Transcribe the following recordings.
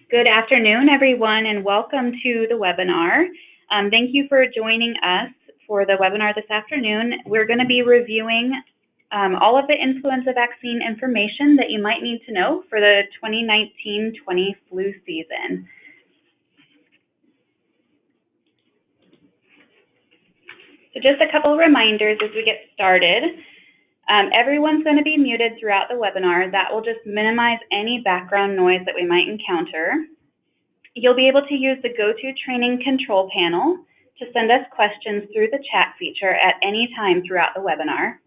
Good afternoon, everyone, and welcome to the webinar. Thank you for joining us for the webinar this afternoon. We're going to be reviewing all of the influenza vaccine information that you might need to know for the 2019-20 flu season. So just a couple of reminders as we get started. Everyone's going to be muted throughout the webinar. That will just minimize any background noise that we might encounter. You'll be able to use the GoToTraining control panel to send us questions through the chat feature at any time throughout the webinar.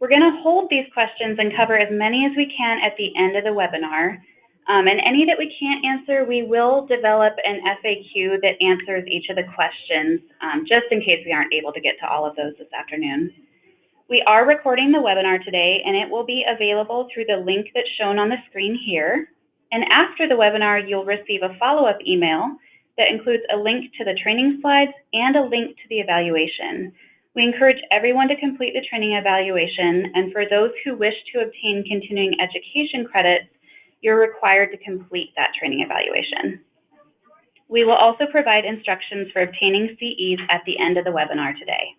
We're going to hold these questions and cover as many as we can at the end of the webinar. And any that we can't answer, we will develop an FAQ that answers each of the questions, just in case we aren't able to get to all of those this afternoon. We are recording the webinar today, and it will be available through the link that's shown on the screen here. And after the webinar, you'll receive a follow-up email that includes a link to the training slides and a link to the evaluation. We encourage everyone to complete the training evaluation, and for those who wish to obtain continuing education credits, you're required to complete that training evaluation. We will also provide instructions for obtaining CEs at the end of the webinar today.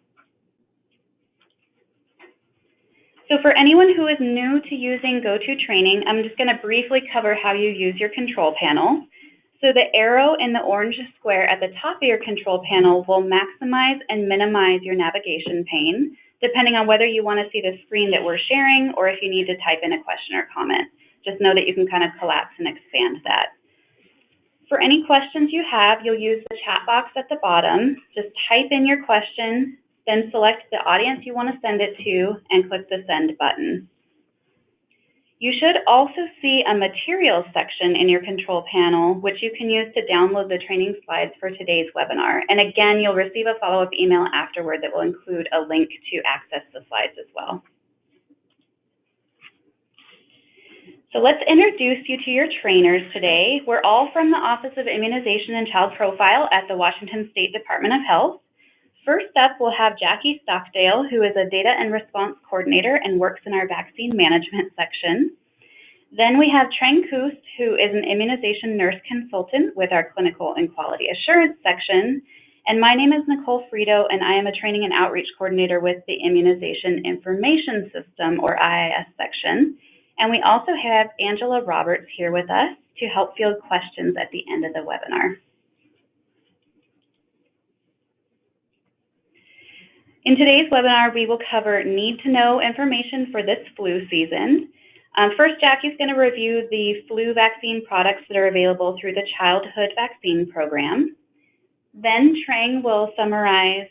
So for anyone who is new to using GoToTraining, I'm just going to briefly cover how you use your control panel. So the arrow in the orange square at the top of your control panel will maximize and minimize your navigation pane, depending on whether you want to see the screen that we're sharing or if you need to type in a question or comment. Just know that you can kind of collapse and expand that. For any questions you have, you'll use the chat box at the bottom. Just type in your question, then select the audience you want to send it to and click the send button. You should also see a materials section in your control panel, which you can use to download the training slides for today's webinar. And again, you'll receive a follow-up email afterward that will include a link to access the slides as well. So let's introduce you to your trainers today. We're all from the Office of Immunization and Child Profile at the Washington State Department of Health. First up, we'll have Jackie Stockdale, who is a data and response coordinator and works in our vaccine management section. Then we have Trang Koost, who is an immunization nurse consultant with our clinical and quality assurance section. And my name is Nicole Frito, and I am a training and outreach coordinator with the Immunization Information System, or IIS section. And we also have Angela Roberts here with us to help field questions at the end of the webinar. In today's webinar, we will cover need-to-know information for this flu season. First, Jackie's going to review the flu vaccine products that are available through the Childhood Vaccine Program. Then Trang will summarize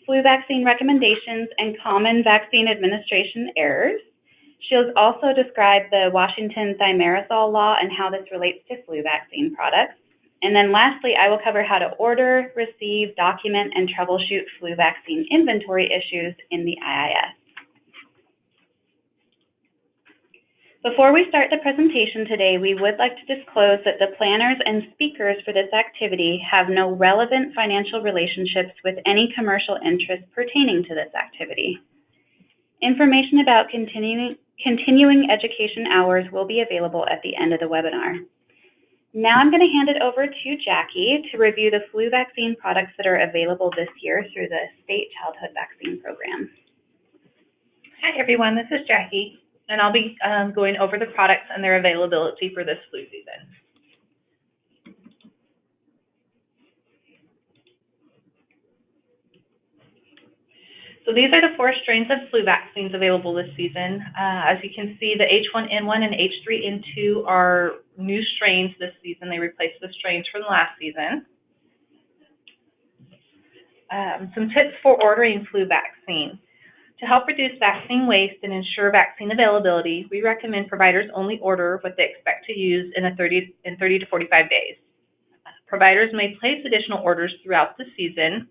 flu vaccine recommendations and common vaccine administration errors. She'll also describe the Washington thimerosal law and how this relates to flu vaccine products. And then lastly, I will cover how to order, receive, document, and troubleshoot flu vaccine inventory issues in the IIS. Before we start the presentation today, we would like to disclose that the planners and speakers for this activity have no relevant financial relationships with any commercial interest pertaining to this activity. Information about continuing education hours will be available at the end of the webinar. Now I'm going to hand it over to Jackie to review the flu vaccine products that are available this year through the State Childhood Vaccine Program. Hi everyone, this is Jackie, and I'll be going over the products and their availability for this flu season. So these are the 4 strains of flu vaccines available this season. As you can see, the H1N1 and H3N2 are new strains this season. They replaced the strains from last season. Some tips for ordering flu vaccine. To help reduce vaccine waste and ensure vaccine availability, we recommend providers only order what they expect to use in 30 to 45 days. Providers may place additional orders throughout the season.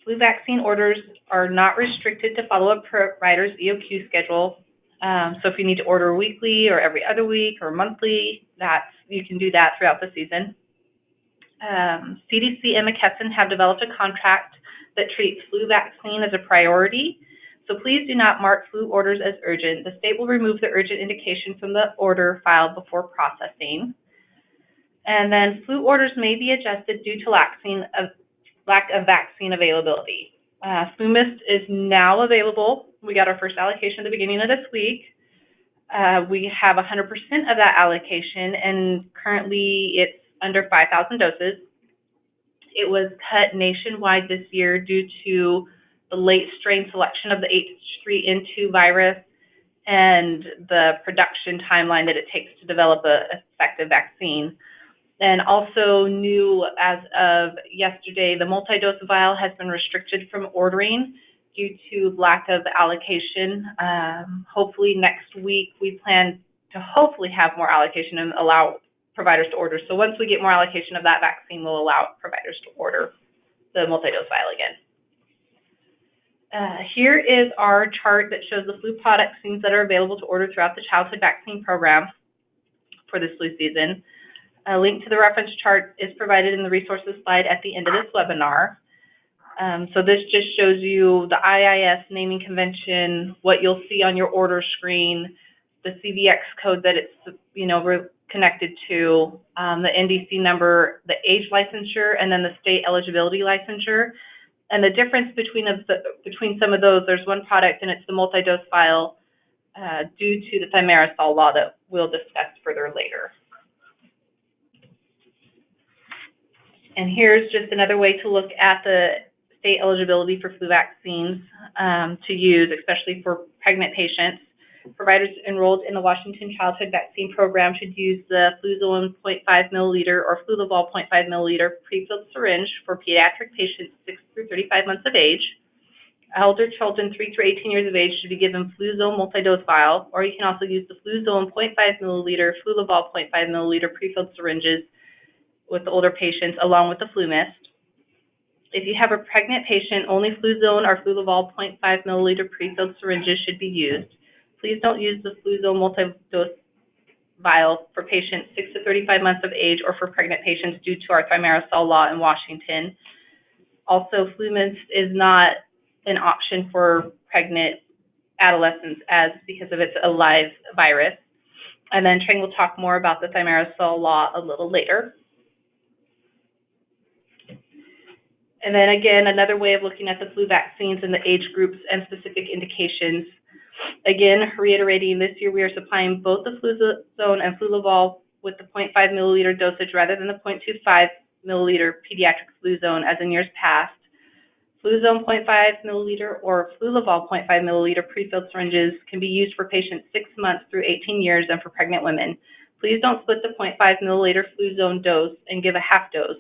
Flu vaccine orders are not restricted to follow a provider's EOQ schedule. So if you need to order weekly or every other week or monthly, you can do that throughout the season. CDC and McKesson have developed a contract that treats flu vaccine as a priority. so please do not mark flu orders as urgent. The state will remove the urgent indication from the order filed before processing. And then flu orders may be adjusted due to lack of vaccine availability. Flu Mist is now available. We got our first allocation at the beginning of this week. We have 100% of that allocation, and currently it's under 5,000 doses. It was cut nationwide this year due to the late strain selection of the H3N2 virus and the production timeline that it takes to develop an effective vaccine. And also new as of yesterday, the multi-dose vial has been restricted from ordering due to lack of allocation. Hopefully next week we plan to hopefully have more allocation and allow providers to order. So once we get more allocation of that vaccine, we'll allow providers to order the multi-dose vial again. Here is our chart that shows the flu vaccines that are available to order throughout the childhood vaccine program for this flu season. A link to the reference chart is provided in the resources slide at the end of this webinar. So this just shows you the IIS naming convention, what you'll see on your order screen, the CVX code that it's connected to, the NDC number, the age licensure, and then the state eligibility licensure. And the difference between some of those, there's one product and it's the multi-dose vial due to the thimerosal law that we'll discuss further later. And here's just another way to look at the state eligibility for flu vaccines to use, especially for pregnant patients. Providers enrolled in the Washington Childhood Vaccine Program should use the Fluzone 0.5 milliliter or Flulavol 0.5 milliliter prefilled syringe for pediatric patients 6 through 35 months of age. Elder children 3 through 18 years of age should be given Fluzone multi-dose vial, or you can also use the Fluzone 0.5 milliliter, Flulavol 0.5 milliliter prefilled syringes with the older patients, along with the Flu Mist. If you have a pregnant patient, only Fluzone or Flulavol 0.5 milliliter prefilled syringes should be used. Please don't use the Fluzone multi-dose vial for patients 6 to 35 months of age or for pregnant patients due to our thimerosal law in Washington. Also, Flu Mist is not an option for pregnant adolescents because of its a live virus. And then Trang will talk more about the thimerosal law a little later. And then again, another way of looking at the flu vaccines and the age groups and specific indications. Again, reiterating, this year we are supplying both the Fluzone and Flulavol with the 0.5 milliliter dosage rather than the 0.25 milliliter pediatric Fluzone as in years past. Fluzone 0.5 milliliter or Flulavol 0.5 milliliter prefilled syringes can be used for patients 6 months through 18 years and for pregnant women. Please don't split the 0.5 milliliter Fluzone dose and give a half dose.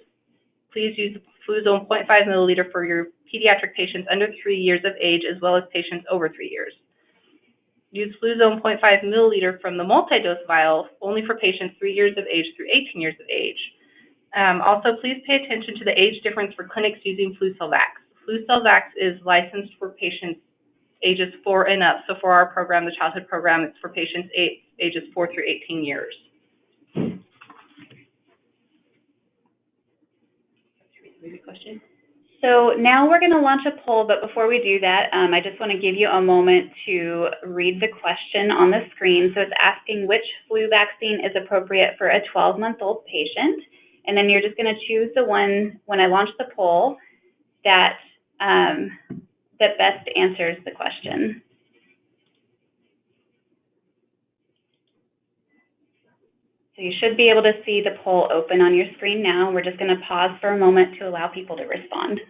Please use the Fluzone 0.5 milliliter for your pediatric patients under 3 years of age as well as patients over 3 years. Use Fluzone 0.5 milliliter from the multi-dose vial only for patients 3 years of age through 18 years of age. Also, please pay attention to the age difference for clinics using Flucelvax. Flucelvax is licensed for patients ages 4 and up. So for our program, the childhood program, it's for patients ages 4 through 18 years. Question? So now we're going to launch a poll, but before we do that, I just want to give you a moment to read the question on the screen. So it's asking which flu vaccine is appropriate for a 12-month-old patient, and then you're just going to choose the one, when I launch the poll, that best answers the question. So you should be able to see the poll open on your screen now. We're just going to pause for a moment to allow people to respond.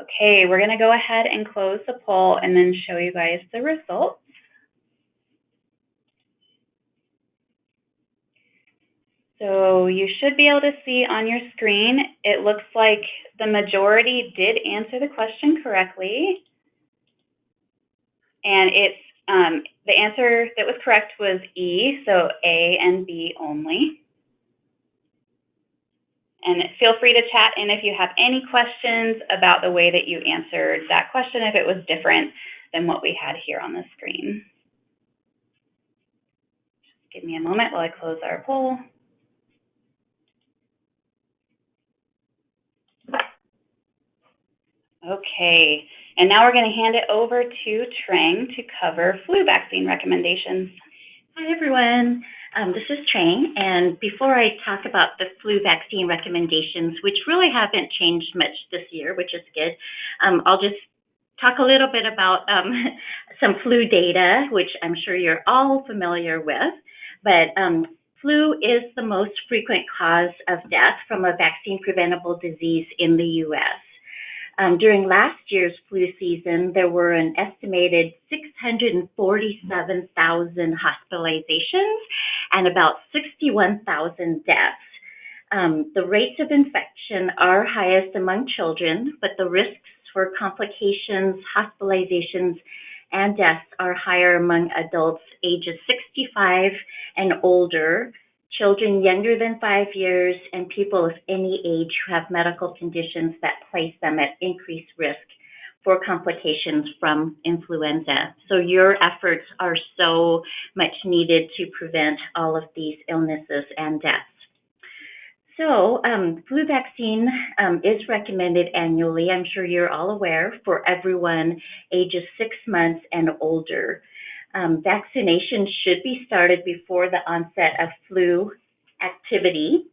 Okay, we're going to go ahead and close the poll and then show you guys the results. So you should be able to see on your screen, it looks like the majority did answer the question correctly. And the answer that was correct was E, so A and B only. And feel free to chat in if you have any questions about the way that you answered that question, if it was different than what we had here on the screen. Just give me a moment while I close our poll. Okay, and now we're going to hand it over to Trang to cover flu vaccine recommendations. Hi, everyone. This is Trang, and before I talk about the flu vaccine recommendations, which really haven't changed much this year, which is good, I'll just talk a little bit about some flu data, which I'm sure you're all familiar with. But flu is the most frequent cause of death from a vaccine-preventable disease in the U.S. During last year's flu season, there were an estimated 647,000 hospitalizations and about 61,000 deaths. The rates of infection are highest among children, but the risks for complications, hospitalizations, and deaths are higher among adults ages 65 and older, children younger than 5 years, and people of any age who have medical conditions that place them at increased risk for complications from influenza. So your efforts are so much needed to prevent all of these illnesses and deaths. So flu vaccine is recommended annually. I'm sure you're all aware, for everyone ages 6 months and older. Vaccination should be started before the onset of flu activity,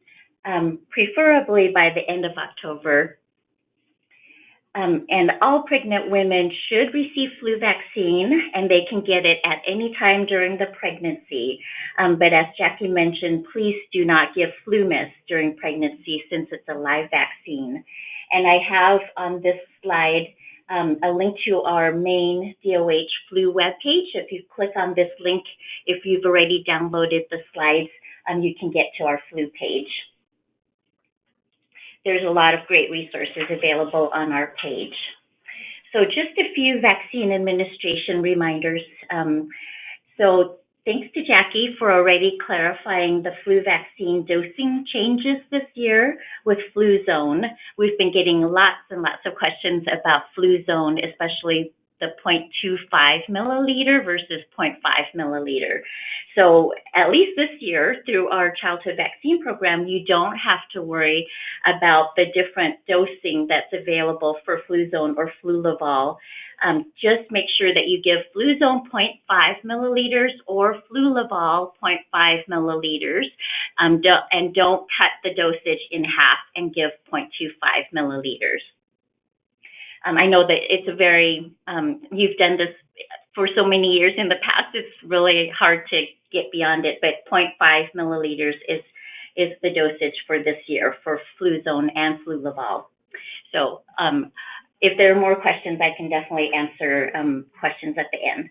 preferably by the end of October. And all pregnant women should receive flu vaccine, and they can get it at any time during the pregnancy. But as Jackie mentioned, please do not give FluMist during pregnancy since it's a live vaccine. And I have on this slide a link to our main DOH flu webpage. If you click on this link, if you've already downloaded the slides, you can get to our flu page. There's a lot of great resources available on our page. So just a few vaccine administration reminders. So thanks to Jackie for already clarifying the flu vaccine dosing changes this year with Fluzone. We've been getting lots and lots of questions about Fluzone, especially the 0.25 milliliter versus 0.5 milliliter. So at least this year, through our childhood vaccine program, you don't have to worry about the different dosing that's available for Fluzone or Flulavol. Just make sure that you give Fluzone 0.5 milliliters or Flulavol 0.5 milliliters, and don't cut the dosage in half and give 0.25 milliliters. I know that it's a very, you've done this for so many years in the past, it's really hard to get beyond it, but 0.5 milliliters is the dosage for this year for Fluzone and Flulavol. So if there are more questions, I can definitely answer questions at the end.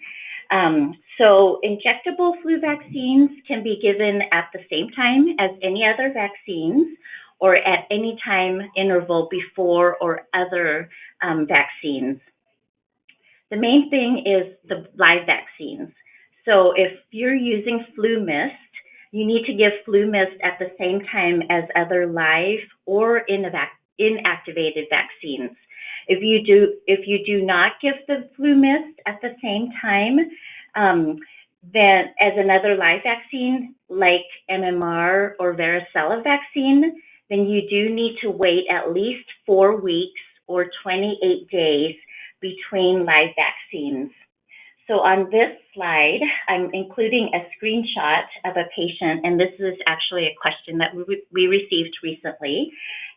So injectable flu vaccines can be given at the same time as any other vaccines, or at any time interval before or other vaccines. The main thing is the live vaccines. So if you're using FluMist, you need to give FluMist at the same time as other live or inactivated vaccines. If you do not give the FluMist at the same time, then as another live vaccine like MMR or varicella vaccine, then you do need to wait at least 4 weeks or 28 days between live vaccines. So on this slide, I'm including a screenshot of a patient, and this is actually a question that we received recently,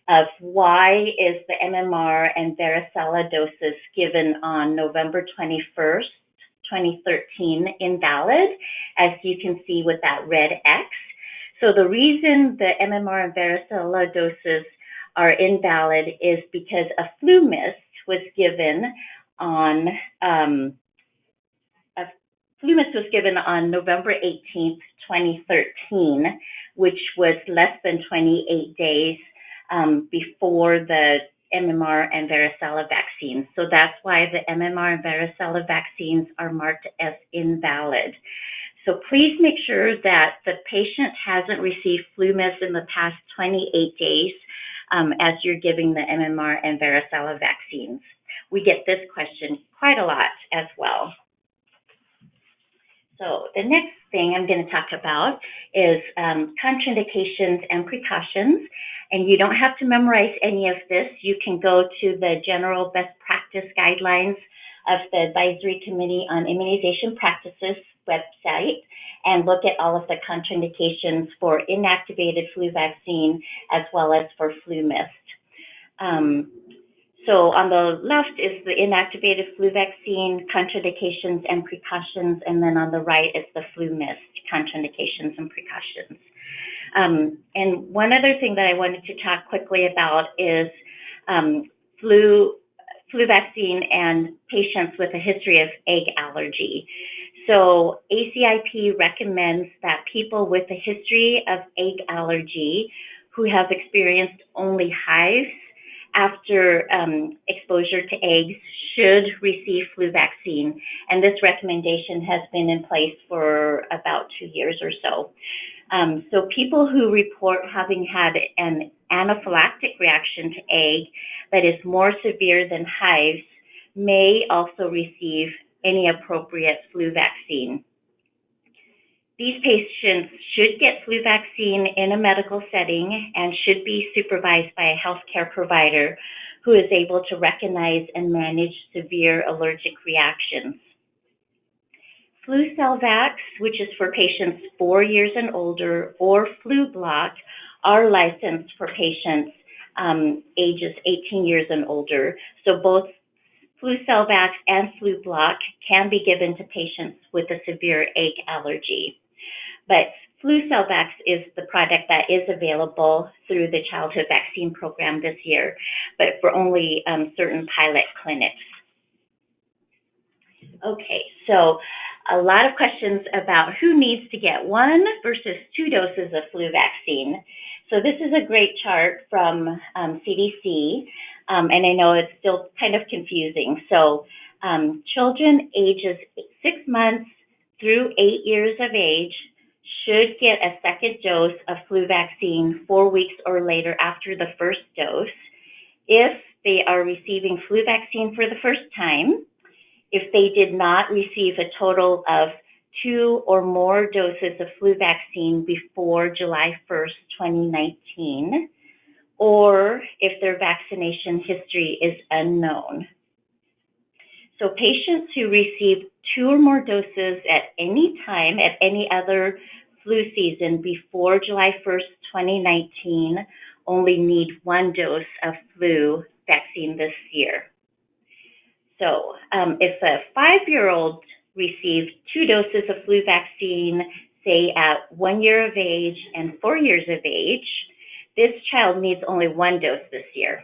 of why is the MMR and varicella doses given on November 21st, 2013 invalid, as you can see with that red X. So the reason the MMR and varicella doses are invalid is because a FluMist was given on FluMist was given on November 18th, 2013, which was less than 28 days before the MMR and varicella vaccines. So that's why the MMR and varicella vaccines are marked as invalid. So please make sure that the patient hasn't received FluMist in the past 28 days as you're giving the MMR and varicella vaccines. We get this question quite a lot as well. So the next thing I'm going to talk about is contraindications and precautions. And you don't have to memorize any of this. You can go to the general best practice guidelines of the Advisory Committee on Immunization Practices website and look at all of the contraindications for inactivated flu vaccine as well as for FluMist. So on the left is the inactivated flu vaccine, contraindications and precautions, and then on the right is the FluMist, contraindications and precautions. And one other thing that I wanted to talk quickly about is flu vaccine and patients with a history of egg allergy. So ACIP recommends that people with a history of egg allergy who have experienced only hives after exposure to eggs should receive flu vaccine. And this recommendation has been in place for about 2 years or so. So people who report having had an anaphylactic reaction to egg that is more severe than hives may also receive any appropriate flu vaccine. These patients should get flu vaccine in a medical setting and should be supervised by a healthcare provider who is able to recognize and manage severe allergic reactions. FluCellVax, which is for patients 4 years and older, or FluBlock are licensed for patients ages 18 years and older. So both FluCellVax and FluBlock can be given to patients with a severe egg allergy. But FluCellVax is the product that is available through the Childhood Vaccine Program this year, but for only certain pilot clinics. Okay, so a lot of questions about who needs to get 1 versus 2 doses of flu vaccine. So this is a great chart from CDC, and I know it's still kind of confusing. So children ages 6 months through 8 years of age should get a second dose of flu vaccine 4 weeks or later after the first dose if they are receiving flu vaccine for the first time, if they did not receive a total of 2 or more doses of flu vaccine before July 1st, 2019, or if their vaccination history is unknown. So patients who receive 2 or more doses at any time, at any other flu season before July 1st, 2019, only need 1 dose of flu vaccine this year. So if a 5-year-old received 2 doses of flu vaccine, say at 1 year of age and 4 years of age, this child needs only 1 dose this year.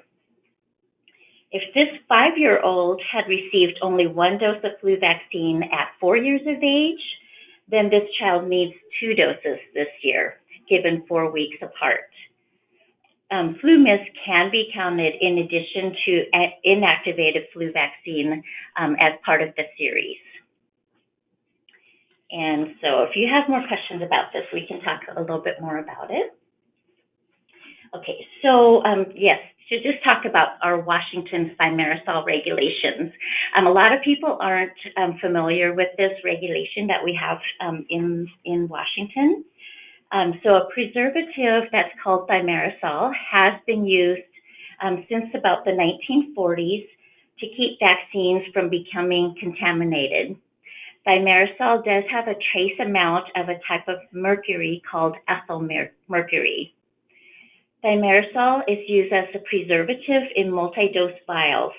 If this 5-year-old had received only 1 dose of flu vaccine at 4 years of age, then this child needs 2 doses this year, given 4 weeks apart. FluMist can be counted in addition to inactivated flu vaccine as part of the series. And so if you have more questions about this, we can talk a little bit more about it. Okay, so yes, to just talk about our Washington thimerosal regulations. A lot of people aren't familiar with this regulation that we have in Washington. So a preservative that's called thimerosal has been used since about the 1940s to keep vaccines from becoming contaminated. Thimerosal does have a trace amount of a type of mercury called ethyl mercury. Thimerosal is used as a preservative in multi-dose vials.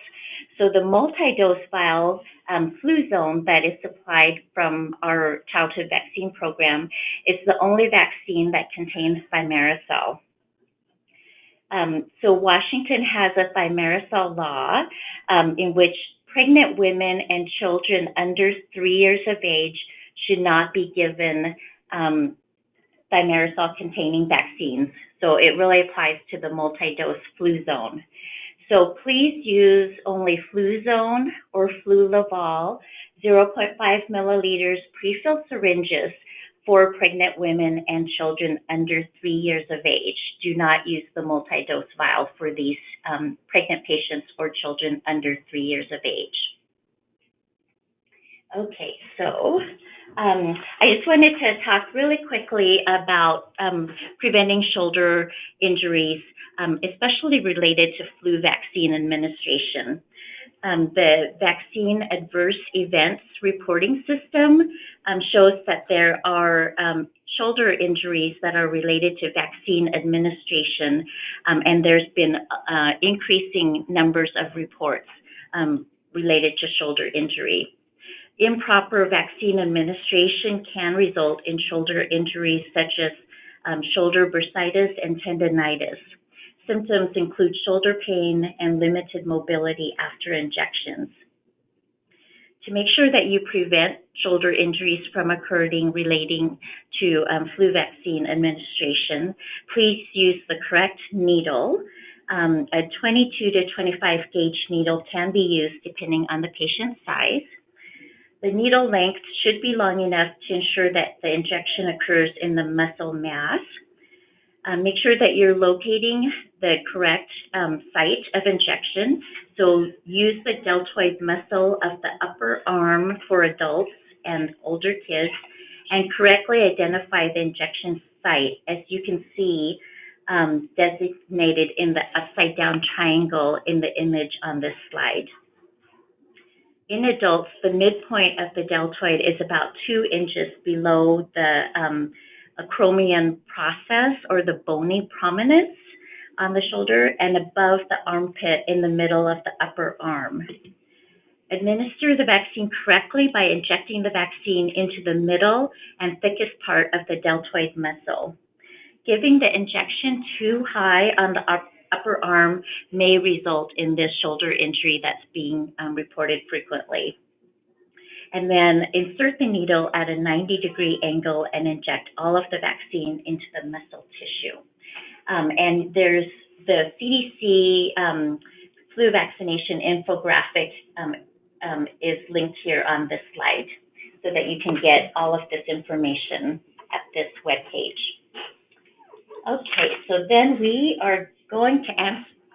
So the multi-dose vial Fluzone that is supplied from our childhood vaccine program is the only vaccine that contains thimerosal. So Washington has a thimerosal law in which pregnant women and children under 3 years of age should not be given thimerosal-containing vaccines. So it really applies to the multi-dose Fluzone. So please use only Fluzone or Flulavol 0.5 milliliters pre-filled syringes for pregnant women and children under 3 years of age. Do not use the multi-dose vial for these pregnant patients or children under 3 years of age. Okay, so I just wanted to talk really quickly about preventing shoulder injuries, especially related to flu vaccine administration. The Vaccine Adverse Events Reporting System shows that there are shoulder injuries that are related to vaccine administration, and there's been increasing numbers of reports related to shoulder injury. Improper vaccine administration can result in shoulder injuries such as shoulder bursitis and tendonitis. Symptoms include shoulder pain and limited mobility after injections. To make sure that you prevent shoulder injuries from occurring relating to flu vaccine administration, please use the correct needle. A 22 to 25 gauge needle can be used depending on the patient's size. The needle length should be long enough to ensure that the injection occurs in the muscle mass. Make sure that you're locating the correct site of injection. So use the deltoid muscle of the upper arm for adults and older kids, and correctly identify the injection site, as you can see designated in the upside down triangle in the image on this slide. In adults, the midpoint of the deltoid is about 2 inches below the acromion process, or the bony prominence on the shoulder, and above the armpit in the middle of the upper arm. Administer the vaccine correctly by injecting the vaccine into the middle and thickest part of the deltoid muscle. Giving the injection too high on the upper arm may result in this shoulder injury that's being reported frequently. And then insert the needle at a 90-degree angle and inject all of the vaccine into the muscle tissue. And there's the CDC flu vaccination infographic is linked here on this slide so that you can get all of this information at this webpage. Okay, so then we are going to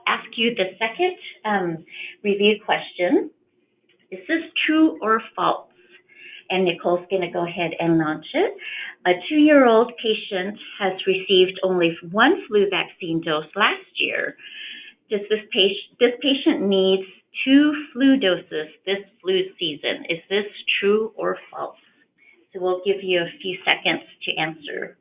ask you the second review question. Is this true or false? And Nicole's going to go ahead and launch it. A 2-year-old patient has received only 1 flu vaccine dose last year. This patient needs 2 flu doses this flu season. Is this true or false? So we'll give you a few seconds to answer.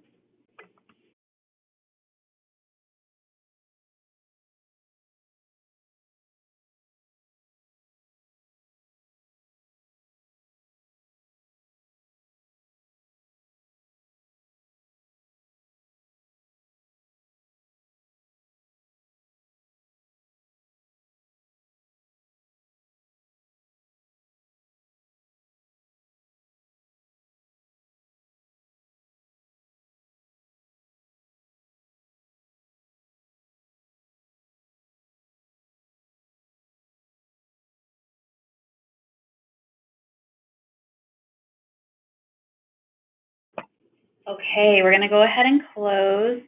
Okay, we're going to go ahead and close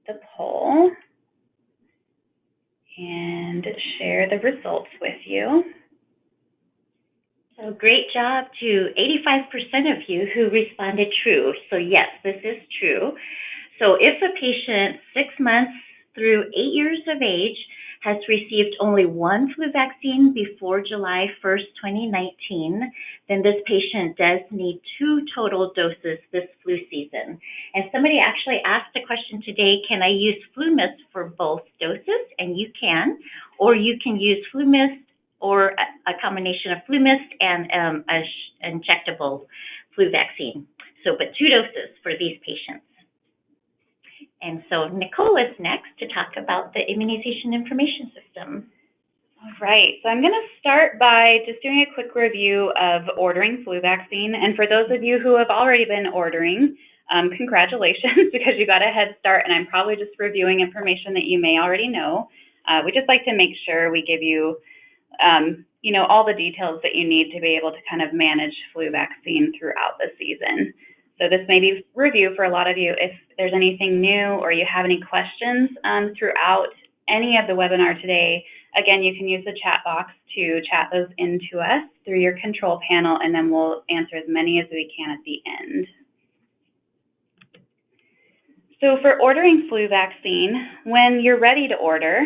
the poll and share the results with you. So great job to 85% of you who responded true. So yes, this is true. So if a patient 6 months through 8 years of age has received only 1 flu vaccine before July 1st, 2019, then this patient does need 2 total doses this flu season. And somebody actually asked a question today, can I use FluMist for both doses? And you can, or you can use FluMist or a combination of FluMist and an injectable flu vaccine. So, but 2 doses for these patients. And so Nicole is next to talk about the immunization information system. All right, so I'm going to start by just doing a quick review of ordering flu vaccine. And for those of you who have already been ordering, congratulations, because you got a head start, and I'm probably just reviewing information that you may already know. We just like to make sure we give you, all the details that you need to be able to kind of manage flu vaccine throughout the season. So this may be review for a lot of you. If there's anything new or you have any questions throughout any of the webinar today, again, you can use the chat box to chat those into us through your control panel, and then we'll answer as many as we can at the end. So for ordering flu vaccine, when you're ready to order,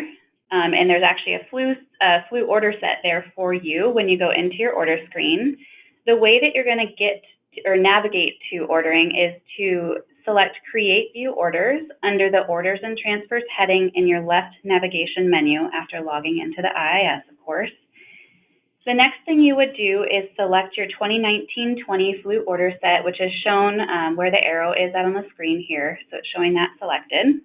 and there's actually a flu order set there for you when you go into your order screen, the way that you're going to get or navigate to ordering is to select Create View Orders under the Orders and Transfers heading in your left navigation menu after logging into the IIS, of course. The next thing you would do is select your 2019-20 flu order set, which is shown where the arrow is out on the screen here. So it's showing that selected.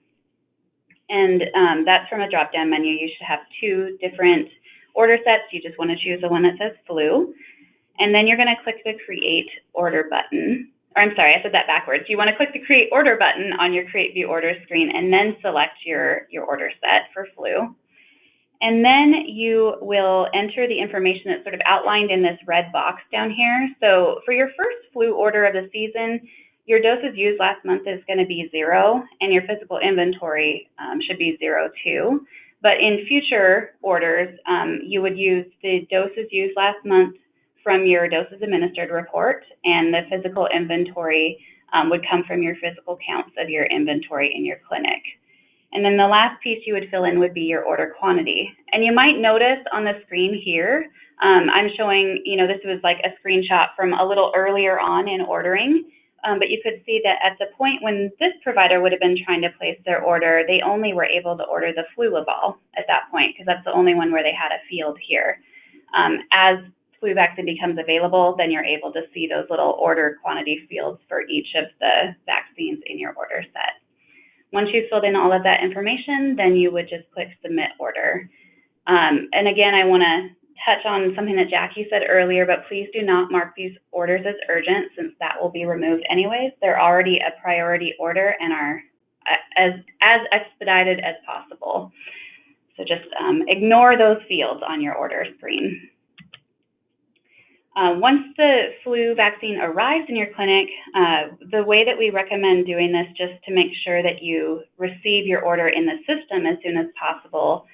And that's from a drop-down menu. You should have two different order sets. You just want to choose the one that says flu. And then you're going to click the Create Order button. Or I'm sorry, I said that backwards. You want to click the Create Order button on your Create View Order screen and then select your order set for flu. And then you will enter the information that's sort of outlined in this red box down here. So for your first flu order of the season, your doses used last month is going to be 0, and your physical inventory should be 0 too. But in future orders, you would use the doses used last month from your doses administered report, and the physical inventory would come from your physical counts of your inventory in your clinic. And then the last piece you would fill in would be your order quantity. And you might notice on the screen here, I'm showing, this was like a screenshot from a little earlier on in ordering, but you could see that at the point when this provider would have been trying to place their order, they only were able to order the Flulabal at that point, because that's the only one where they had a field here. As flu vaccine becomes available, then you're able to see those little order quantity fields for each of the vaccines in your order set. Once you've filled in all of that information, then you would just click Submit Order. And again, I want to touch on something that Jackie said earlier, but please do not mark these orders as urgent, since that will be removed anyways. They're already a priority order and are as expedited as possible. So just ignore those fields on your order screen. Once the flu vaccine arrives in your clinic, the way that we recommend doing this, just to make sure that you receive your order in the system as soon as possible,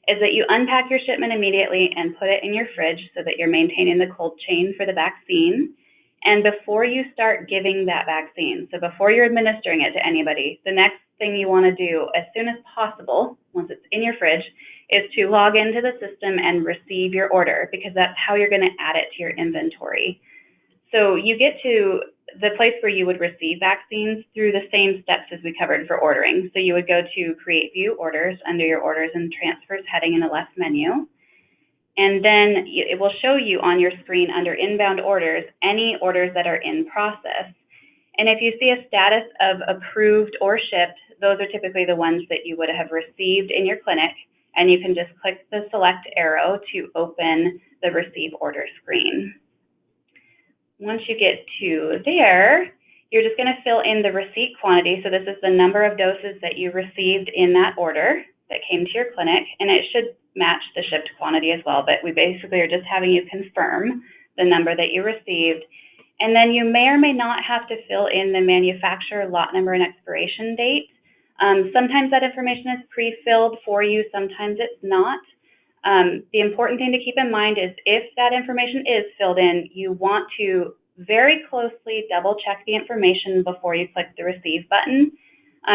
is that you unpack your shipment immediately and put it in your fridge so that you're maintaining the cold chain for the vaccine. And before you start giving that vaccine, so before you're administering it to anybody, the next thing you want to do as soon as possible, once it's in your fridge, is to log into the system and receive your order, because that's how you're going to add it to your inventory. So you get to the place where you would receive vaccines through the same steps as we covered for ordering. So you would go to Create View Orders under your Orders and Transfers heading in the left menu. And then it will show you on your screen under Inbound Orders any orders that are in process. And if you see a status of approved or shipped, those are typically the ones that you would have received in your clinic. And you can just click the select arrow to open the Receive Order screen. Once you get to there, you're just going to fill in the receipt quantity. So this is the number of doses that you received in that order that came to your clinic, and it should match the shipped quantity as well, but we basically are just having you confirm the number that you received. And then you may or may not have to fill in the manufacturer, lot number, and expiration date. Sometimes that information is pre-filled for you, sometimes it's not. The important thing to keep in mind is if that information is filled in, you want to very closely double check the information before you click the Receive button.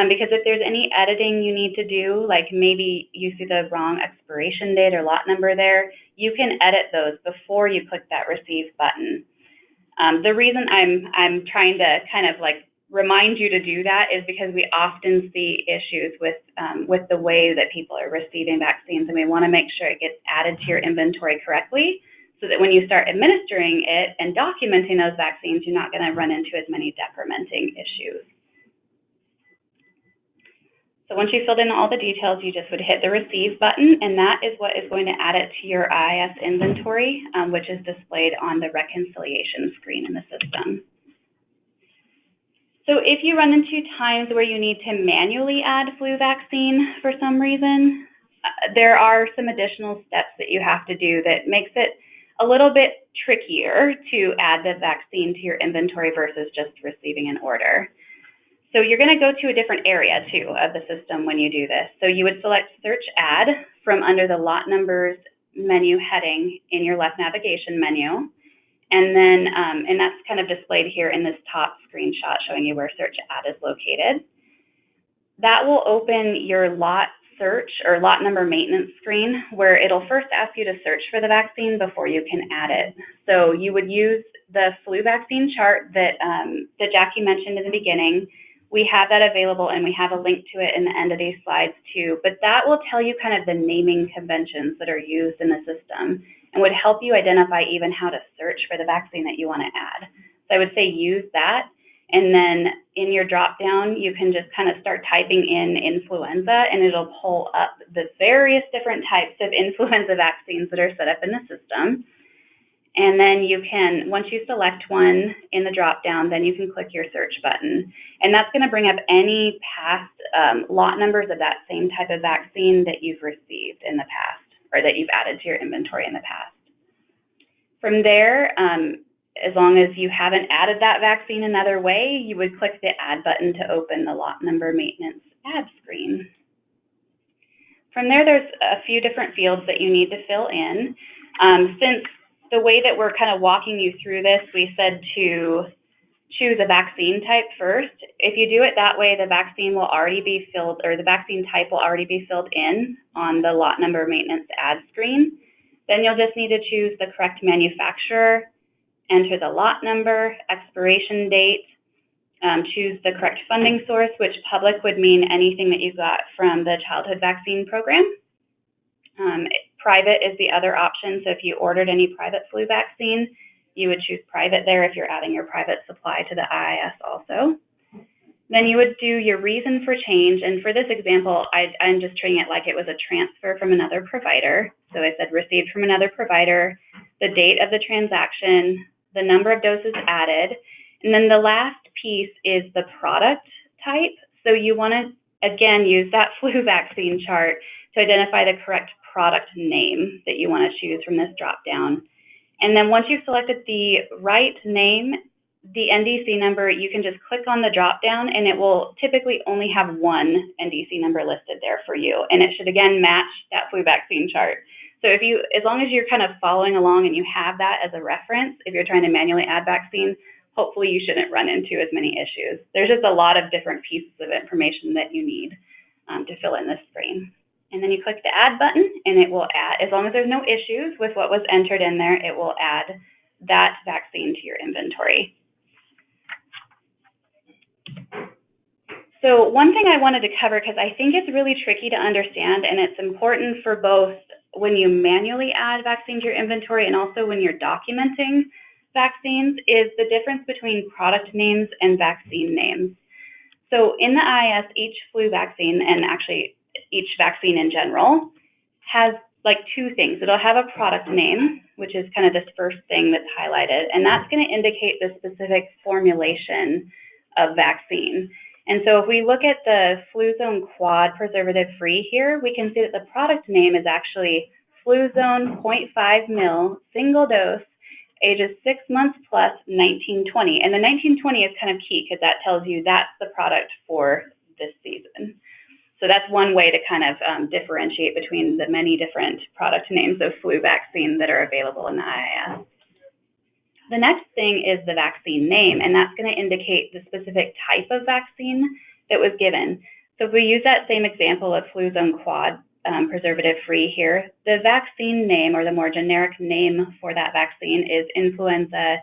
Because if there's any editing you need to do, like maybe you see the wrong expiration date or lot number there, you can edit those before you click that Receive button. The reason I'm trying to kind of like remind you to do that is because we often see issues with the way that people are receiving vaccines, and we want to make sure it gets added to your inventory correctly so that when you start administering it and documenting those vaccines, you're not going to run into as many decrementing issues. So once you filled in all the details, you just would hit the Receive button, and that is what is going to add it to your IAS inventory, which is displayed on the reconciliation screen in the system. So if you run into times where you need to manually add flu vaccine for some reason, there are some additional steps that you have to do that makes it a little bit trickier to add the vaccine to your inventory versus just receiving an order. So you're going to go to a different area, too, of the system when you do this. So you would select Search Add from under the Lot Numbers menu heading in your left navigation menu. And then, and that's kind of displayed here in this top screenshot showing you where Search Add is located. That will open your lot search or lot number maintenance screen, where it'll first ask you to search for the vaccine before you can add it. So you would use the flu vaccine chart that Jackie mentioned in the beginning. We have that available, and we have a link to it in the end of these slides too. But that will tell you kind of the naming conventions that are used in the system and would help you identify even how to search for the vaccine that you want to add. So I would say use that. And then in your drop-down, you can just kind of start typing in influenza, and it'll pull up the various different types of influenza vaccines that are set up in the system. And then you can, once you select one in the drop-down, then you can click your search button. And that's going to bring up any past lot numbers of that same type of vaccine that you've received in the past, or that you've added to your inventory in the past. From there, as long as you haven't added that vaccine another way, you would click the Add button to open the lot number maintenance add screen. From there, there's a few different fields that you need to fill in. Since the way that we're kind of walking you through this, we said to choose a vaccine type first. If you do it that way, the vaccine will already be filled, or the vaccine type will already be filled in on the lot number maintenance add screen. Then you'll just need to choose the correct manufacturer, enter the lot number, expiration date, choose the correct funding source, which public would mean anything that you got from the childhood vaccine program. Private is the other option, so if you ordered any private flu vaccine, you would choose private there if you're adding your private supply to the IAS also. Then you would do your reason for change, and for this example, I'm just treating it like it was a transfer from another provider. So I said received from another provider, the date of the transaction, the number of doses added, and then the last piece is the product type. So you want to, again, use that flu vaccine chart to identify the correct product name that you want to choose from this drop-down. And then once you've selected the right name, the NDC number, you can just click on the drop-down, and it will typically only have one NDC number listed there for you. And it should, again, match that flu vaccine chart. So if you, as long as you're kind of following along and you have that as a reference, if you're trying to manually add vaccine, hopefully you shouldn't run into as many issues. There's just a lot of different pieces of information that you need to fill in this screen. And then you click the Add button, and it will add, as long as there's no issues with what was entered in there, it will add that vaccine to your inventory. So one thing I wanted to cover, because I think it's really tricky to understand, and it's important for both when you manually add vaccine to your inventory and also when you're documenting vaccines, is the difference between product names and vaccine names. So in the IAS, each flu vaccine, and actually each vaccine in general, has like two things. It'll have a product name, which is kind of this first thing that's highlighted, and that's going to indicate the specific formulation of vaccine. And so if we look at the Fluzone Quad preservative-free here, we can see that the product name is actually Fluzone 0.5 ml single dose, ages 6 months plus 1920. And the 1920 is kind of key because that tells you that's the product for this season. So that's one way to kind of differentiate between the many different product names of flu vaccine that are available in the IAS. The next thing is the vaccine name, and that's going to indicate the specific type of vaccine that was given. So if we use that same example of Fluzone Quad preservative-free here, the vaccine name, or the more generic name for that vaccine, is influenza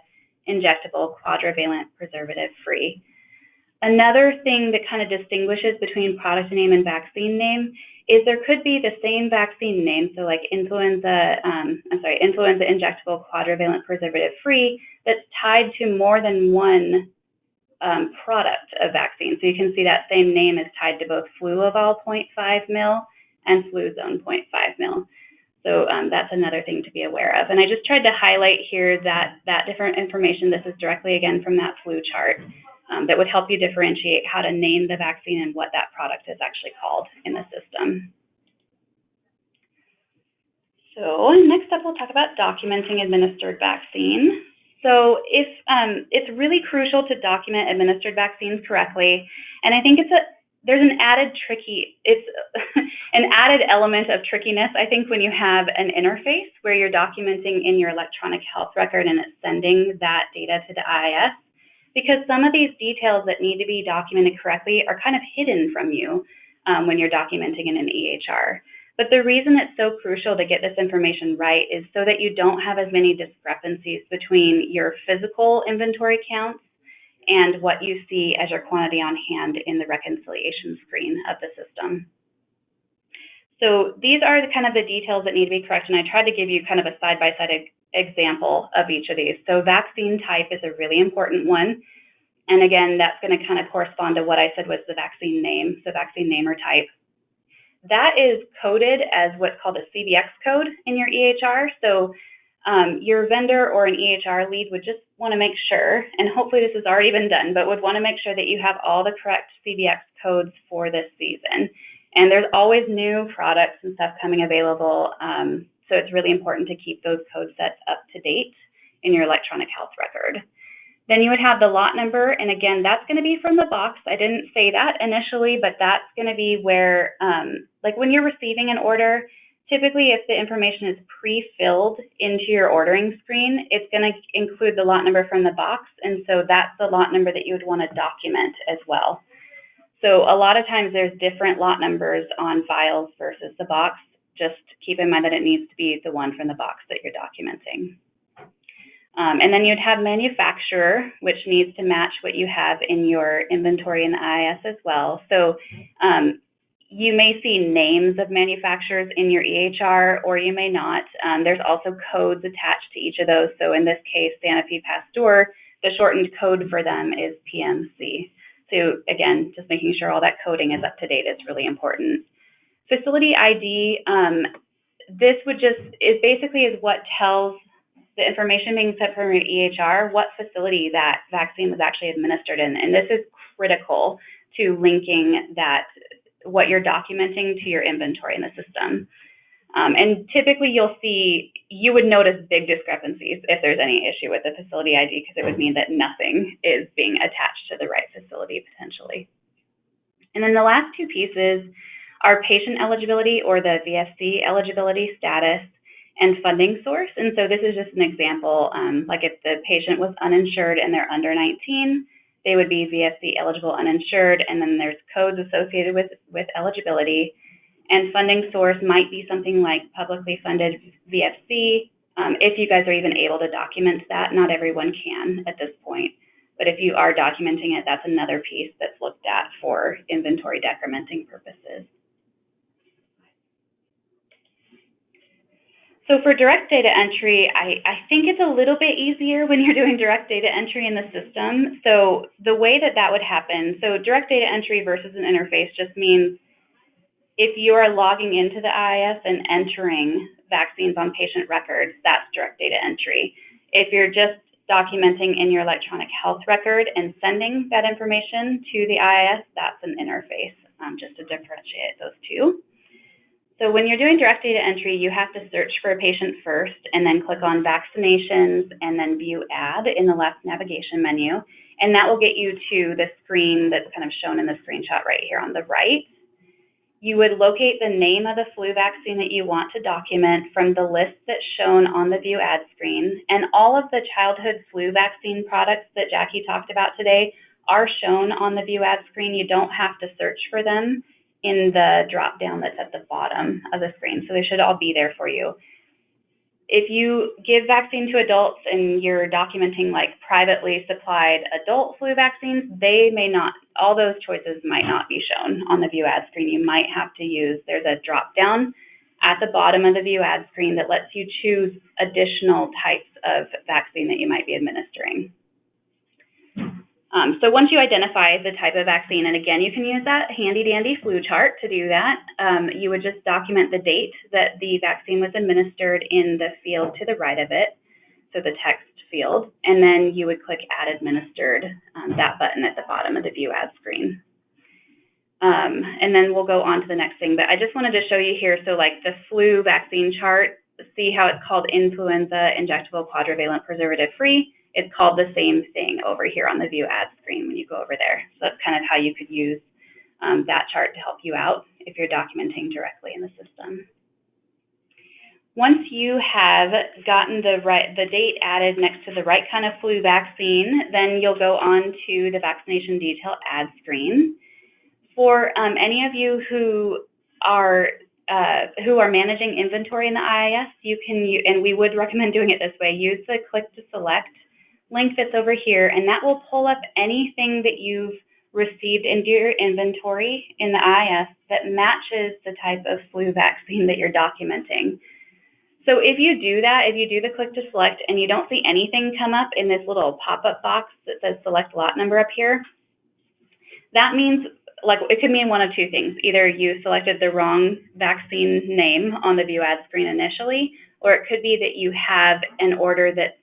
injectable quadrivalent preservative-free. Another thing that kind of distinguishes between product name and vaccine name is there could be the same vaccine name, so like influenza injectable quadrivalent preservative-free, that's tied to more than one product of vaccine. So you can see that same name is tied to both Fluaval 0.5 mil and Fluzone 0.5 mil. So that's another thing to be aware of. And I just tried to highlight here that different information. This is directly, again, from that flu chart that would help you differentiate how to name the vaccine and what that product is actually called in the system. So next up, we'll talk about documenting administered vaccine. So if it's really crucial to document administered vaccines correctly, and I think there's an added an added element of trickiness, I think, when you have an interface where you're documenting in your electronic health record and it's sending that data to the IIS, because some of these details that need to be documented correctly are kind of hidden from you when you're documenting in an EHR. But the reason it's so crucial to get this information right is so that you don't have as many discrepancies between your physical inventory counts and what you see as your quantity on hand in the reconciliation screen of the system. So these are kind of the details that need to be correct, and I tried to give you kind of a side-by-side example of each of these. So vaccine type is a really important one. And again, that's going to kind of correspond to what I said was the vaccine name, so vaccine name or type. That is coded as what's called a CVX code in your EHR. So your vendor or an EHR lead would just want to make sure, and hopefully this has already been done, but would want to make sure that you have all the correct CVX codes for this season. And there's always new products and stuff coming available, so it's really important to keep those code sets up to date in your electronic health record. Then you would have the lot number, and again, that's going to be from the box. I didn't say that initially, but that's going to be where, like when you're receiving an order, typically if the information is pre-filled into your ordering screen, it's going to include the lot number from the box, and so that's the lot number that you would want to document as well. So a lot of times there's different lot numbers on files versus the box. Just keep in mind that it needs to be the one from the box that you're documenting. And then you'd have manufacturer, which needs to match what you have in your inventory in the IIS as well. So you may see names of manufacturers in your EHR, or you may not. There's also codes attached to each of those. So in this case, Sanofi Pasteur, the shortened code for them is PMC. So again, just making sure all that coding is up to date is really important. Facility ID, this is basically what tells the information being sent from your EHR what facility that vaccine was actually administered in. And this is critical to linking what you're documenting to your inventory in the system. And typically you would notice big discrepancies if there's any issue with the facility ID, because it would mean that nothing is being attached to the right facility potentially. And then the last two pieces are patient eligibility, or the VFC eligibility status, and funding source. And so this is just an example, like if the patient was uninsured and they're under 19, they would be VFC eligible uninsured, and then there's codes associated with eligibility. And funding source might be something like publicly funded VFC. If you guys are even able to document that, not everyone can at this point. But if you are documenting it, that's another piece that's looked at for inventory decrementing purposes. So for direct data entry, I think it's a little bit easier when you're doing direct data entry in the system. So the way that would happen, so direct data entry versus an interface just means if you are logging into the IIS and entering vaccines on patient records, that's direct data entry. If you're just documenting in your electronic health record and sending that information to the IIS, that's an interface, just to differentiate those two. So when you're doing direct data entry, you have to search for a patient first, and then click on vaccinations, and then view ad in the left navigation menu. And that will get you to the screen that's kind of shown in the screenshot right here on the right. You would locate the name of the flu vaccine that you want to document from the list that's shown on the view ad screen. And all of the childhood flu vaccine products that Jackie talked about today are shown on the view ad screen. You don't have to search for them in the drop down that's at the bottom of the screen. So they should all be there for you. If you give vaccine to adults and you're documenting like privately supplied adult flu vaccines, they may not, all those choices might not be shown on the view ad screen. You might have to there's a drop down at the bottom of the view ad screen that lets you choose additional types of vaccine that you might be administering. So once you identify the type of vaccine, and again, you can use that handy-dandy flu chart to do that, you would just document the date that the vaccine was administered in the field to the right of it, so the text field, and then you would click Add Administered, that button at the bottom of the View Ads screen. And then we'll go on to the next thing, but I just wanted to show you here, so like the flu vaccine chart, see how it's called influenza injectable quadrivalent preservative free. It's called the same thing over here on the View Ads screen when you go over there. So that's kind of how you could use that chart to help you out if you're documenting directly in the system. Once you have gotten the date added next to the right kind of flu vaccine, then you'll go on to the vaccination detail ad screen. For any of you who are managing inventory in the IIS, you can, and we would recommend doing it this way, use the click to select link that's over here, and that will pull up anything that you've received into your inventory in the IIS that matches the type of flu vaccine that you're documenting. So if you do that, if you do the click to select and you don't see anything come up in this little pop-up box that says select lot number up here, that means, like, it could mean one of two things. Either you selected the wrong vaccine name on the View Ad screen initially, or it could be that you have an order that's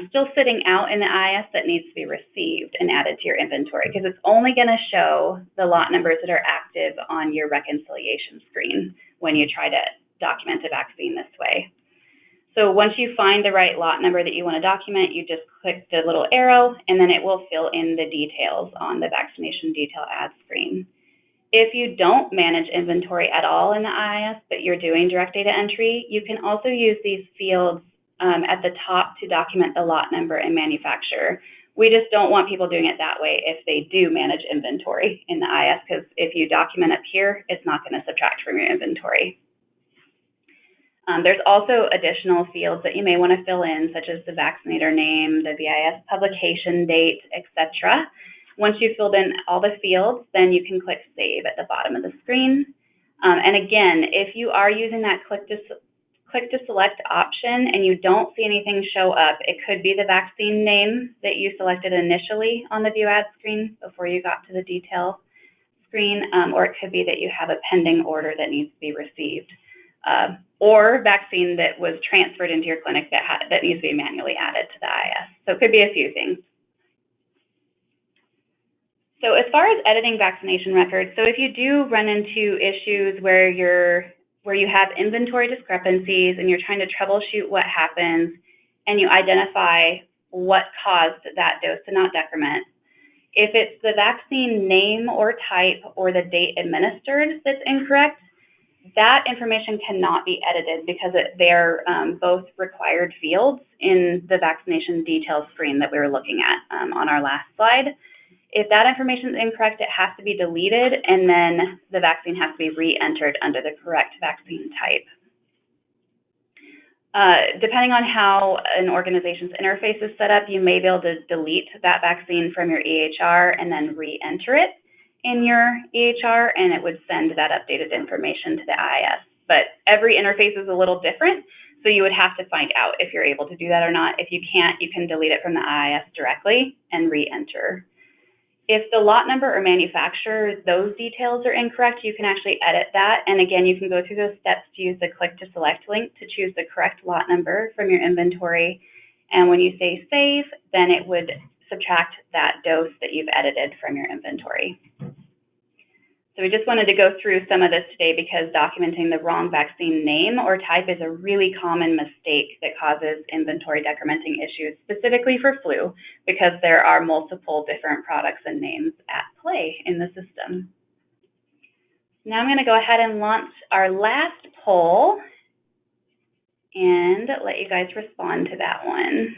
still sitting out in the IIS that needs to be received and added to your inventory, because it's only going to show the lot numbers that are active on your reconciliation screen when you try to document a vaccine this way. So once you find the right lot number that you want to document, you just click the little arrow, and then it will fill in the details on the vaccination detail ad screen. If you don't manage inventory at all in the IIS, but you're doing direct data entry, you can also use these fields at the top to document the lot number and manufacturer. We just don't want people doing it that way if they do manage inventory in the IIS, because if you document up here, it's not going to subtract from your inventory. There's also additional fields that you may want to fill in, such as the vaccinator name, the VIS publication date, etc. Once you've filled in all the fields, then you can click Save at the bottom of the screen. And again, if you are using that click to select option and you don't see anything show up, it could be the vaccine name that you selected initially on the View Ad screen before you got to the detail screen, or it could be that you have a pending order that needs to be received, or vaccine that was transferred into your clinic that needs to be manually added to the IIS. So it could be a few things. So as far as editing vaccination records, so if you do run into issues where you have inventory discrepancies and you're trying to troubleshoot what happens and you identify what caused that dose to not decrement, if it's the vaccine name or type or the date administered that's incorrect, that information cannot be edited because they're both required fields in the vaccination details screen that we were looking at on our last slide. If that information is incorrect, it has to be deleted, and then the vaccine has to be re-entered under the correct vaccine type. Depending on how an organization's interface is set up, you may be able to delete that vaccine from your EHR and then re-enter it in your EHR, and it would send that updated information to the IIS. But every interface is a little different, so you would have to find out if you're able to do that or not. If you can't, you can delete it from the IIS directly and re-enter. If the lot number or manufacturer, those details are incorrect, you can actually edit that. And again, you can go through those steps to use the click to select link to choose the correct lot number from your inventory. And when you say save, then it would subtract that dose that you've edited from your inventory. So we just wanted to go through some of this today because documenting the wrong vaccine name or type is a really common mistake that causes inventory decrementing issues, specifically for flu, because there are multiple different products and names at play in the system. Now I'm going to go ahead and launch our last poll and let you guys respond to that one.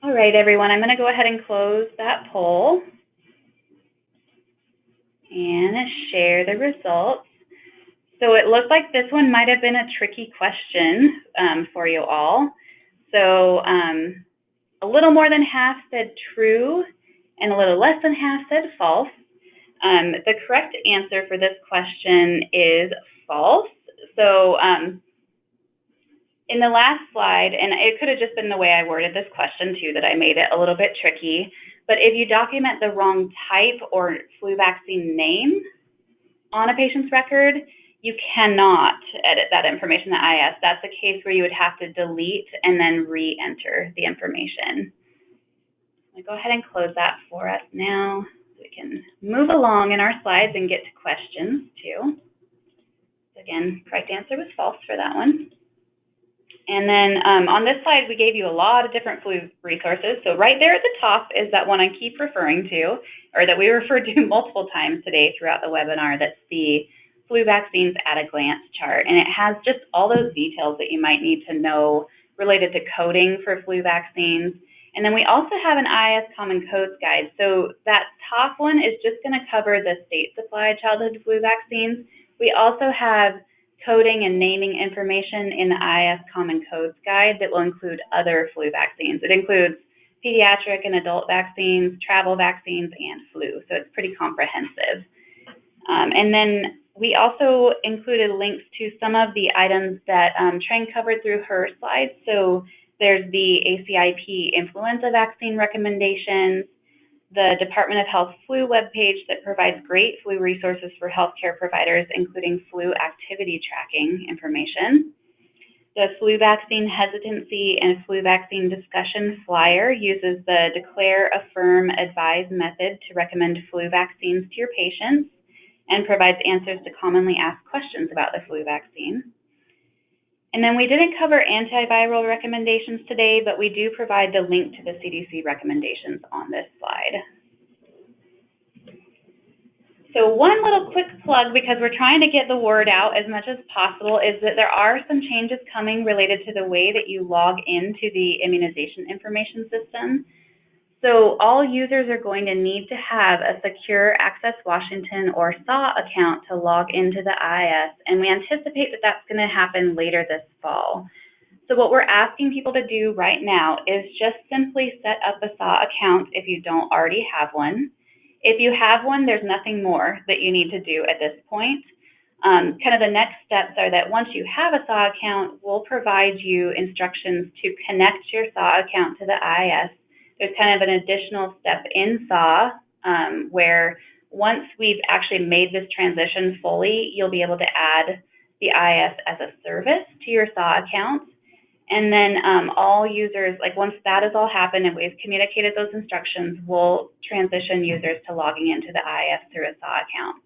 All right, everyone, I'm going to go ahead and close that poll and share the results. So it looks like this one might have been a tricky question for you all. So a little more than half said true and a little less than half said false. The correct answer for this question is false. So in the last slide, and it could have just been the way I worded this question too that I made it a little bit tricky, but if you document the wrong type or flu vaccine name on a patient's record, you cannot edit that information in the IS. That's a case where you would have to delete and then re-enter the information. I'll go ahead and close that for us now so we can move along in our slides and get to questions too. Again, correct answer was false for that one. And then on this slide, we gave you a lot of different flu resources. So right there at the top is that one I keep referring to, or that we referred to multiple times today throughout the webinar. That's the flu vaccines at a glance chart. And it has just all those details that you might need to know related to coding for flu vaccines. And then we also have an IS Common Codes Guide. So that top one is just going to cover the state-supplied childhood flu vaccines. We also have coding and naming information in the IS Common Codes Guide that will include other flu vaccines. It includes pediatric and adult vaccines, travel vaccines, and flu. So it's pretty comprehensive. And then we also included links to some of the items that Trang covered through her slides. So there's the ACIP influenza vaccine recommendations, the Department of Health flu webpage that provides great flu resources for healthcare providers, including flu activity tracking information. The flu vaccine hesitancy and flu vaccine discussion flyer uses the declare, affirm, advise method to recommend flu vaccines to your patients and provides answers to commonly asked questions about the flu vaccine. And then we didn't cover antiviral recommendations today, but we do provide the link to the CDC recommendations on this slide. So one little quick plug, because we're trying to get the word out as much as possible, is that there are some changes coming related to the way that you log into the immunization information system. So all users are going to need to have a secure Access Washington or SAW account to log into the IS, and we anticipate that that's going to happen later this fall. So what we're asking people to do right now is just simply set up a SAW account if you don't already have one. If you have one, there's nothing more that you need to do at this point. Kind of the next steps are that once you have a SAW account, we'll provide you instructions to connect your SAW account to the IS. There's kind of an additional step in SAW where once we've actually made this transition fully, you'll be able to add the IS as a service to your SAW account. And then all users, like once that has all happened and we've communicated those instructions, we'll transition users to logging into the IS through a SAW account.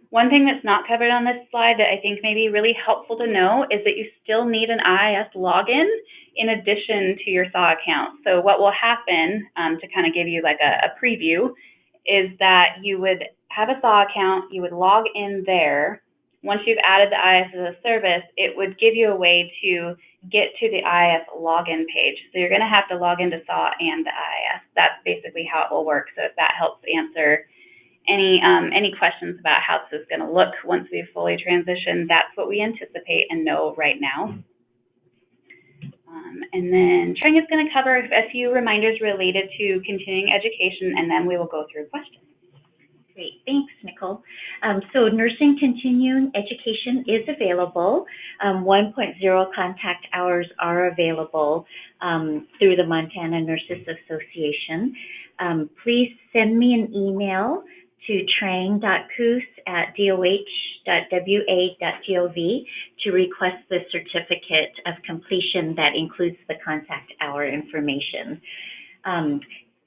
One thing that's not covered on this slide that I think may be really helpful to know is that you still need an IS login in addition to your SAW account. So what will happen, to kind of give you like a preview, is that you would have a SAW account, you would log in there. Once you've added the IS as a service, it would give you a way to get to the IS login page. So you're going to have to log into SAW and the IS. That's basically how it will work. So if that helps answer any questions about how this is going to look once we've fully transitioned, that's what we anticipate and know right now. And then Trang is going to cover a few reminders related to continuing education, and then we will go through questions. Great, thanks, Nicole. So nursing continuing education is available. 1.0 contact hours are available through the Montana Nurses Association. Please send me an email to trang.coos@doh.wa.gov to request the certificate of completion that includes the contact hour information.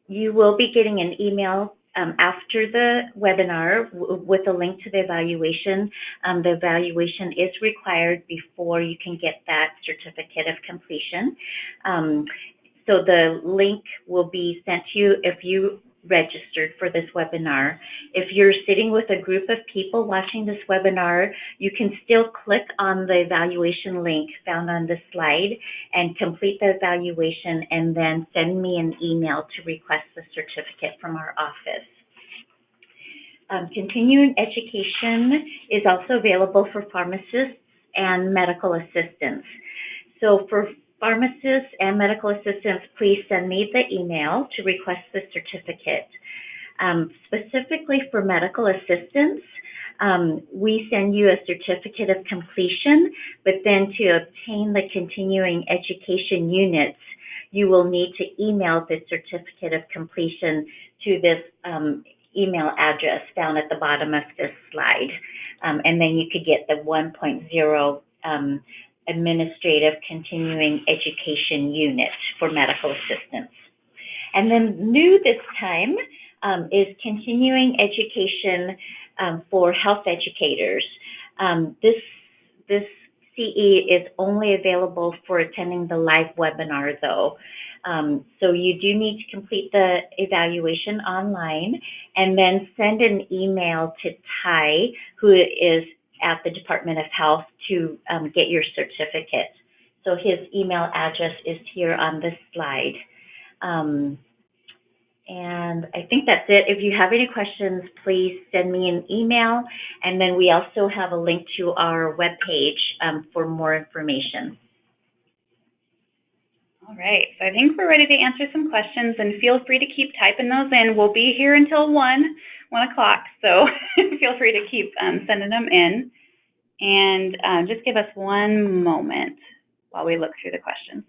You will be getting an email after the webinar with a link to the evaluation. The evaluation is required before you can get that certificate of completion. So the link will be sent to you if you registered for this webinar. If you're sitting with a group of people watching this webinar, you can still click on the evaluation link found on this slide and complete the evaluation and then send me an email to request the certificate from our office. Continuing education is also available for pharmacists and medical assistants. So for pharmacists and medical assistants, please send me the email to request the certificate. Specifically for medical assistants, we send you a certificate of completion, but then to obtain the continuing education units, you will need to email the certificate of completion to this email address down at the bottom of this slide. And then you could get the 1.0 administrative continuing education unit for medical assistants. And then new this time is continuing education for health educators. This CE is only available for attending the live webinar though. So you do need to complete the evaluation online and then send an email to Ty, who is at the Department of Health, to get your certificate. So his email address is here on this slide. And I think that's it. If you have any questions, please send me an email. And then we also have a link to our webpage for more information. All right, so I think we're ready to answer some questions, and feel free to keep typing those in. We'll be here until 1 o'clock, so feel free to keep sending them in. And just give us one moment while we look through the questions.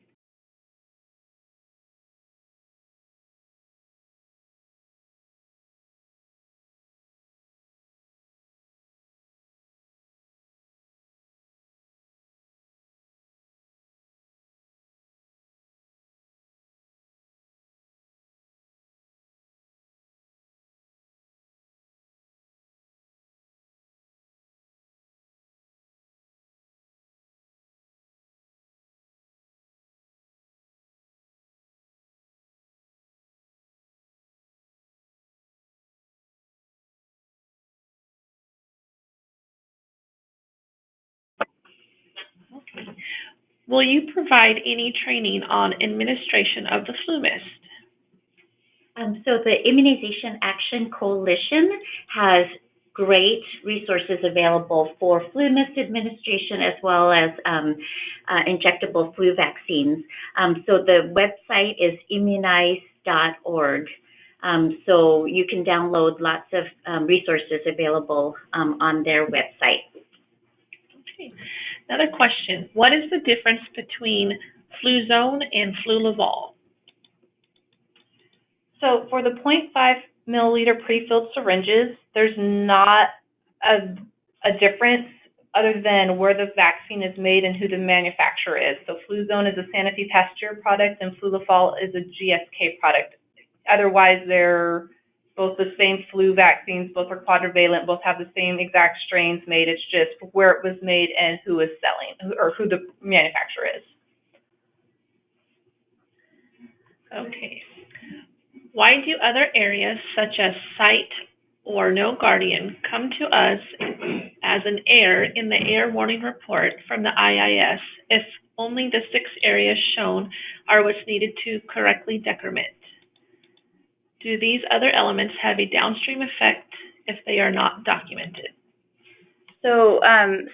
Will you provide any training on administration of the flu mist? So the Immunization Action Coalition has great resources available for flu mist administration as well as injectable flu vaccines. So the website is immunize.org. So you can download lots of resources available on their website. Okay. Another question. What is the difference between Fluzone and Flulavol? So for the 0.5 milliliter pre-filled syringes, there's not a difference other than where the vaccine is made and who the manufacturer is. So Fluzone is a Sanofi Pasteur product and Flulavol is a GSK product. Otherwise, they're both the same flu vaccines, both are quadrivalent, both have the same exact strains made. It's just where it was made and who is selling, or who the manufacturer is. Okay. Why do other areas such as site or no guardian come to us as an error in the error warning report from the IIS if only the 6 areas shown are what's needed to correctly decrement? Do these other elements have a downstream effect if they are not documented? So,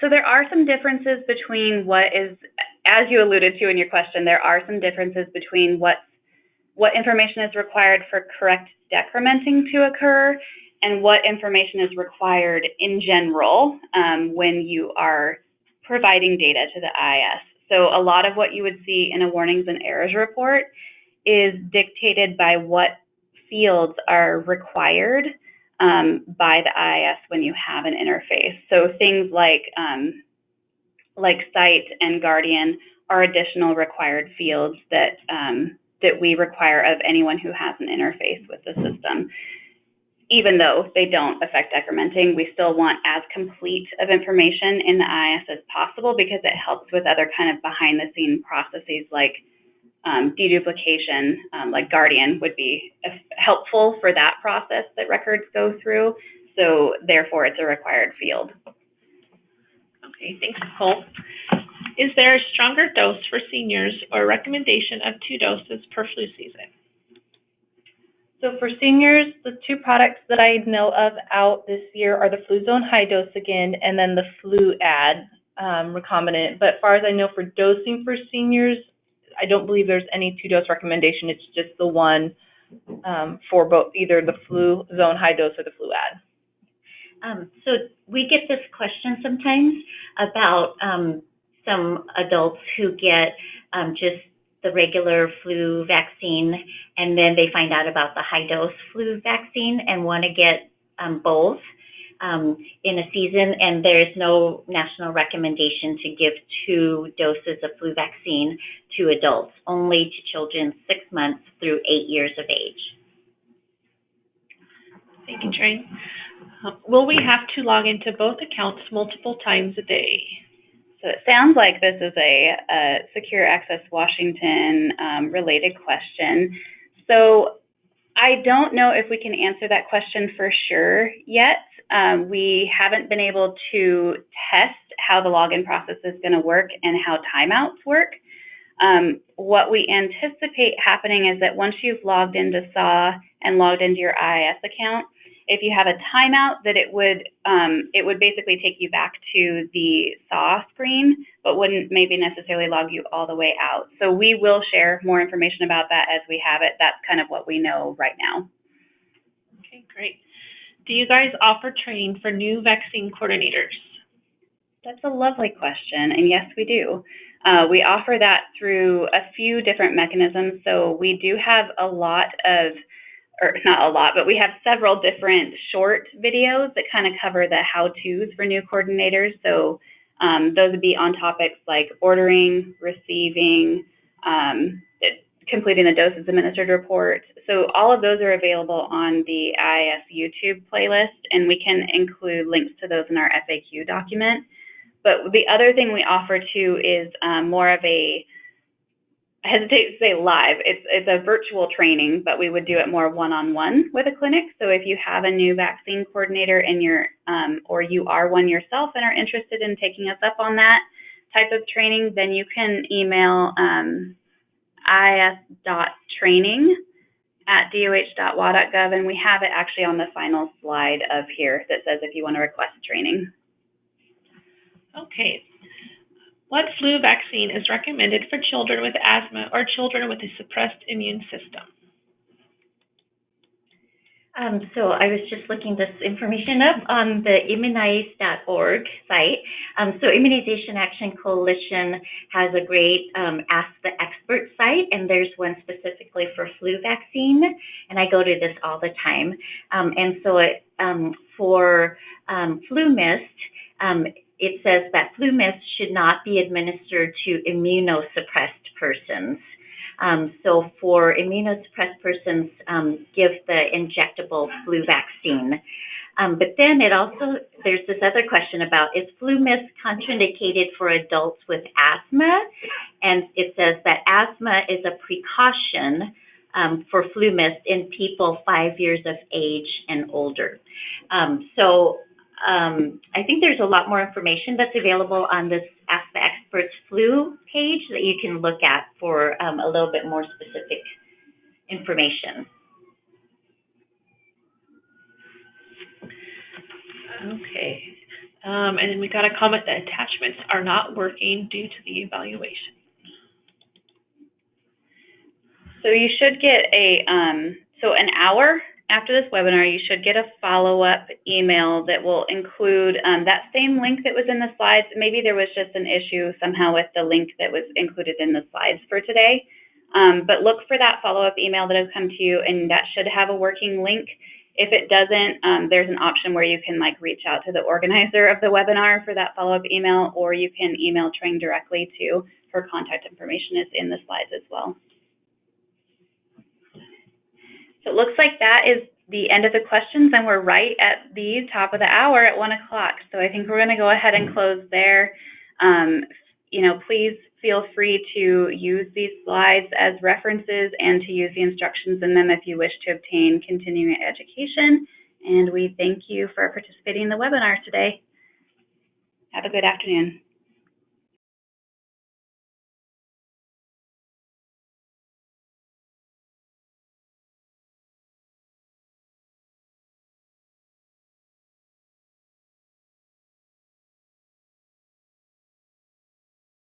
so there are some differences between what is, as you alluded to in your question, there are some differences between what information is required for correct decrementing to occur and what information is required in general when you are providing data to the IIS. So a lot of what you would see in a warnings and errors report is dictated by what fields are required by the IIS when you have an interface. So things like site and guardian are additional required fields that that we require of anyone who has an interface with the system. Even though they don't affect decrementing, we still want as complete of information in the IIS as possible because it helps with other kind of behind the scene processes like deduplication, like Guardian would be helpful for that process that records go through. So therefore, it's a required field. Okay, thanks, Nicole. Is there a stronger dose for seniors or a recommendation of 2 doses per flu season? So for seniors, the 2 products that I know of out this year are the Fluzone High Dose again, and then the Fluad recombinant. But as far as I know, for dosing for seniors, I don't believe there's any 2-dose recommendation. It's just the one for both, either the Fluzone High Dose or the Fluad. So we get this question sometimes about some adults who get just the regular flu vaccine, and then they find out about the high-dose flu vaccine and want to get both in a season, and there's no national recommendation to give 2 doses of flu vaccine to adults, only to children 6 months through 8 years of age. Thank you, Trey. Will we have to log into both accounts multiple times a day? So it sounds like this is a Secure Access Washington related question. So I don't know if we can answer that question for sure yet. We haven't been able to test how the login process is going to work and how timeouts work. What we anticipate happening is that once you've logged into SAW and logged into your IIS account, if you have a timeout, that it would basically take you back to the SAW screen, but wouldn't maybe necessarily log you all the way out. So we will share more information about that as we have it. That's kind of what we know right now. Okay, great. Do you guys offer training for new vaccine coordinators? That's a lovely question, and yes, we do. We offer that through a few different mechanisms. So we do have a lot of, or not a lot, but we have several different short videos that kind of cover the how-tos for new coordinators. So those would be on topics like ordering, receiving, completing the doses administered report. So all of those are available on the IIS YouTube playlist, and we can include links to those in our FAQ document. But the other thing we offer too is more of a, I hesitate to say live, it's a virtual training, but we would do it more one-on-one with a clinic. So if you have a new vaccine coordinator and you're, or you are one yourself and are interested in taking us up on that type of training, then you can email iis.training@doh.wa.gov, and we have it actually on the final slide of here that says if you want to request training. Okay. What flu vaccine is recommended for children with asthma or children with a suppressed immune system? So I was just looking this information up on the immunize.org site. So Immunization Action Coalition has a great Ask the Expert site, and there's one specifically for flu vaccine, and I go to this all the time. And so for FluMist, it says that FluMist should not be administered to immunosuppressed persons. So for immunosuppressed persons, give the injectable flu vaccine. But then there's this other question about, is FluMist contraindicated for adults with asthma? And it says that asthma is a precaution for FluMist in people 5 years of age and older. I think there's a lot more information that's available on this Ask the Experts flu page that you can look at for a little bit more specific information. Okay. And then we got a comment that attachments are not working due to the evaluation. So you should get an hour after this webinar, you should get a follow-up email that will include that same link that was in the slides. Maybe there was just an issue somehow with the link that was included in the slides for today. But look for that follow-up email that has come to you, and that should have a working link. If it doesn't, there's an option where you can reach out to the organizer of the webinar for that follow-up email, or you can email Trang directly too. Her contact information is in the slides as well. So it looks like that is the end of the questions, and we're right at the top of the hour at 1 o'clock. So I think we're going to go ahead and close there. Please feel free to use these slides as references and to use the instructions in them if you wish to obtain continuing education. And we thank you for participating in the webinar today. Have a good afternoon.